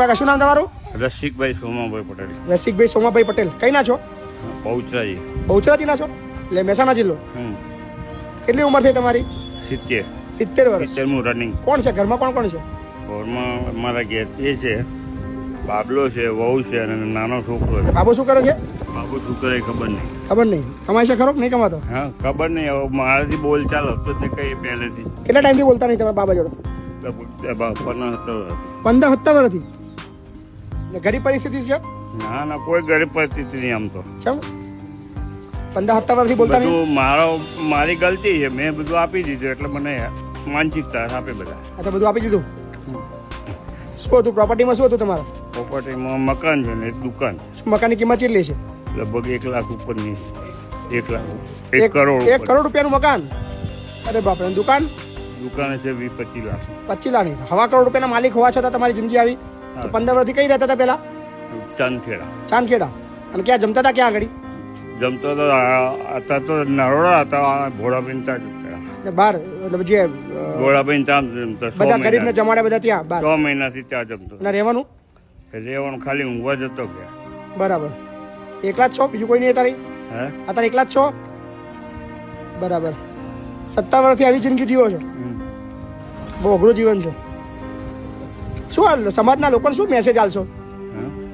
કાકા શું નામ તમારું? રસિકભાઈ સોમાભાઈ પટેલ. રસિકભાઈ સોમાભાઈ પટેલ. કઈ ના છો? બહુચરાજી. બહુચરાજી ના છો? એટલે મહેસાણા જિલ્લો. કેટલી ઉંમર થઈ તમારી? 70. 70 વર્ષ. 70 રનિંગ. કોણ છે ઘરમાં? કોણ કોણ છે ઘરમાં? મારા ઘેર એ છે, બાબલો છે, વહુ છે અને નાનો છોકરો છે. બાબુ શું કરે છે? બાબુ શું કરે ખબર નહીં. ખબર નહીં. કમાય છે ખરો કે નહીં કમાતો? હા, ખબર નહીં. હવે મારાથી બોલ ચાલ હતો જ કઈ પહેલેથી. કેટલા ટાઈમથી બોલતા નહીં તમારા બાબા જોડે? 15-17 વર્ષથી. ગરીબ પરિસ્થિતિ છે? ના ના, કોઈ ગરીબ પરિસ્થિતિ નહીં આમ તો. કેમ 15-17 વર્ષથી બોલતા નહીં? બધું મારી ગલતી છે, મેં બધું આપી દીધું એટલે મને માનસિક ત્રાસ આપે બધા. અચ્છા, બધું આપી દીધું. શું હતું પ્રોપર્ટીમાં? શું હતું તમારા પ્રોપર્ટીમાં? મકાન છે ને એક દુકાન. મકાનની કિંમત કેટલી છે? લગભગ 1 લાખ ઉપરની. 1 લાખ, 1 કરોડ. 1 કરોડ રૂપિયાનું મકાન? અરે બાપરે. દુકાન? દુકાન છે 20-25 લાખ. 25 લાખની. 1.25 કરોડ રૂપિયાના માલિક હોવા છતાં તમારી જિંદગી આવી? તો 15 વર્ષથી કઈ રહેતા હતા પેલા? ચાંદખેડા. ચાંદખેડા. અને ક્યાં જમતા હતા? ક્યાં આગળ જમતો તો હતા તો નરોડા હતા, ભોળાબેન ત્યાં જમતા. બહાર? એટલે જે ભોળાબેન ત્યાં જમતા. બધા ગરીબને જમાડે બધા ત્યાં બહાર? 6 મહિનાથી ત્યાં જમતો. અને રહેવાનું? રહેવાનું ખાલી ઊંઘવા જતો ગયા. બરાબર. એકલા જ છો? બીજું કોઈ નહીં તારી? હે? અત્યારે એકલા જ છો? બરાબર. 17 વર્ષથી આવી જિંદગી જીવો છો? બહુ અઘરું જીવન છે. શું સમાજના લોકોને શું મેસેજ આલશો?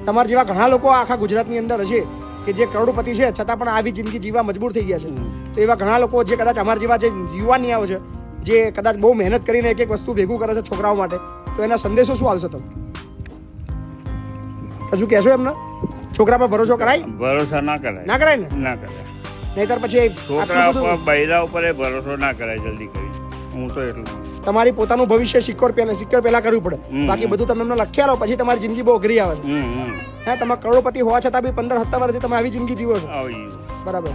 તમારા જેવા ઘણા લોકો આખા ગુજરાતની અંદર હશે કે જે કરોડપતિ છે છતાં પણ આવી જિંદગી જીવવા મજબૂર થઈ ગયા છે. તો એવા ઘણા લોકો જે કદાચ અમારા જેવા જે યુવાનીઓ છે, જે કદાચ બહુ મહેનત કરીને એક એક વસ્તુ ભેગું કરે છે છોકરાઓ માટે, તો એના સંદેશો શું આલશો તમે? હજુ કહેશો એમને છોકરા પર ભરોસો કરાય? ભરોસા ના કરાય. ના કરાય ને? ના કરાય. નહીતર પછી છોકરા ઉપર, બૈરા ઉપર ભરોસો ના કરાય જલ્દી કરી. હું તો એટલું. તમારી પોતાનું ભવિષ્ય સિક્યોર પહેલા કરવું પડે. બાકી બધું તમે એમને લખ્યા રહો પછી તમારી જિંદગી બહુ અઘરી આવે છે. હે, તમે કરોડપતિ હોવા છતાં બી 15-17 વર્ષથી તમે આવી જિંદગી જીવો છો. બરાબર.